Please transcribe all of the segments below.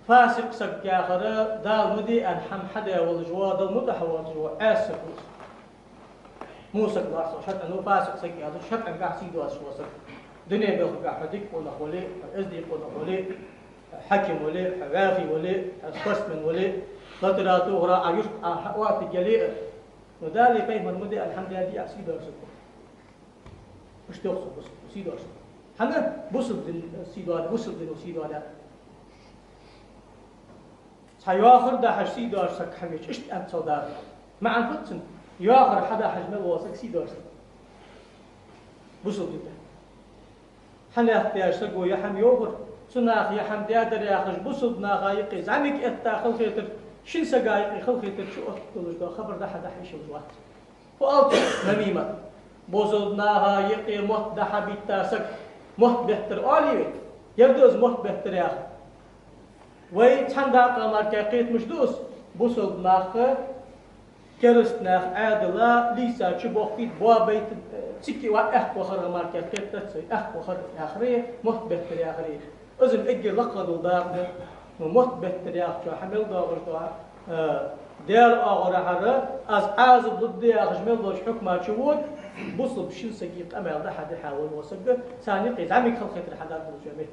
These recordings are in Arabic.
فاسق سك يا خرا دال مدي أن حم حدا والجواد المدح والجواد عاسق موسى الله شرط أنه فاسق سك هذا شرط أن قاعد سيدو شو سك دنيا بيخ قاعد حديك ولا خولي أزديق ولا خولي حكم ولا حوافي ولا خصم ولا لا ترى تغرى عيش وقت جليء وذلك فهم المدي الحمد لله دي أسيد أرسل مش تقصد بس سيد أرسل حنا بوصل سيد هذا بوصل سيد هذا سياخر ده حج سيد أرسل حميش إيش أنت صدار مع الفتن ياخر حدا حجم الواسق سيد أرسل بوصل ده حنا اختيار سقو يا حم يوغر سناخ يا حم دادر يا خش بوصل ناخايق زعمك أتاخل خيتر شن سجايق خل خيتر شو أقتلش ده خبر ده حدا حيش الوقت فقلت نميمة بوزدناها يقي موت ده حبيت تاسك موت بهتر عالي يبدوز موت بهتر يا أخي وي تحندا قمر كقيت مش دوس بوزدناها كرستناها عادلا ليسا شبوخيت بوا بيت تسكي وأخ وخر قمر كقيت تسوي أخ وخر آخرية موت بهتر يا آخرية أزم إجي لقدو دارنا وموت بهتر يا أخي حمل داغش دوا ديال أغرى حرة از ضد يا خشمل دوش حكمة شوود بوصل بشيل سقيق أمل ده حد يحاول وصقه ثاني قيد عمي خل خيط الحداد بالجميع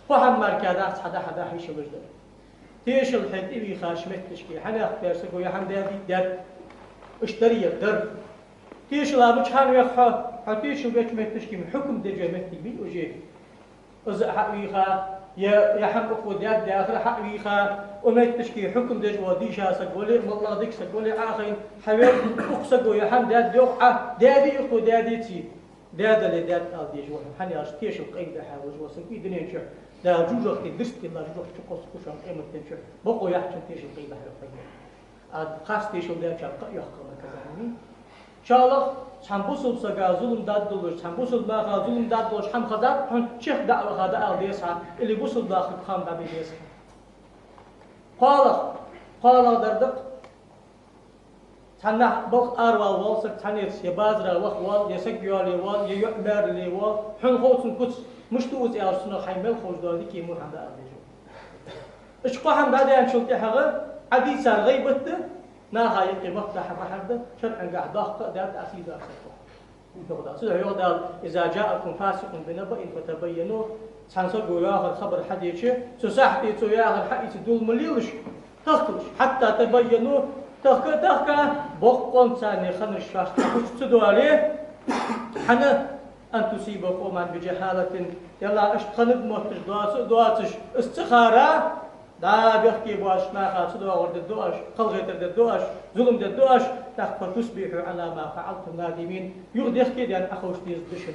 فهم مركزات حدا حيش وجده تيش الحد إبي خاشمت تشكي حنا اختيار سقو يا حمد يا ديد اشتري الدر تيش لا بتشحن يخ حتيش البيت مت تشكي من حكم دجمت تبي وجيه إذا حقيقة يا حم أخو دياد آخر حقيقة وما تشكي حكم دج ودي شاسك ولا والله ديك سك ولا آخرين حبيب أخسقوا يا حم دياد يوقع ديادي أخو ديادي تي دياد اللي دياد أدي جوا حني أشتيش القيد حاول جوا سك بيدني شو دا جوجو في درس كلا جوجو تقص كوشان قيمة تنشر بقوا يحكي تيش القيد حاول خاص تيش الدياد شاق يحكم كذا شاء الله شام بوصل سجا ظلم داد دولش شام بوصل باخا ظلم داد دولش حم خذا حن شيخ دعوة هذا أو ديسها اللي بوصل داخل خام دابي ديسها قال دردق تنا بق أروى والسك تنيس يبادر وخوال يسك يالي وال يؤمر لي وال حن خوتن كت مش توز يا سنو حيمل خوش دادي كي مو هذا أو ديجو إيش قاهم بعدين شلت حاجة عدي صار غيبته ناها يقي مفتاح بحرده شرعا قاعد ضاق دات أسيد أسيد سيدا يقول إذا جاءكم فاسق بنبأ فتبينوا سانسقوا ياخر خبر حديث سسحتي تو ياخر حديث دول مليلش تختلش حتى تبينوا تخكا بقون ثاني خنش فاست تدوا عليه حنا أن تصيبكم من بجهالة يلا اشتخنب موتش دواتش استخارة دا بيحكي بواش ناخا تدوا ورد الدواش خلغيت الدواش ظلم الدواش تخفى تصبحوا على ما فعلتم نادمين يغد يحكي ديان أخوش ديز دشن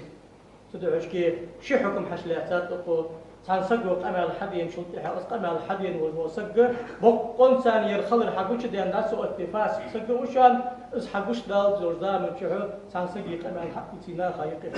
تدعوش كي شي حكم حشلاتات تقول تنسقوا أمل حدين شلتها أسق أمل حدين والموسق بقون ثاني الخلر حقوش ديان ناس واتفاس سقوا وشان اس حقوش دال زوردام شحو تنسقي أمل حدين ناخا يقف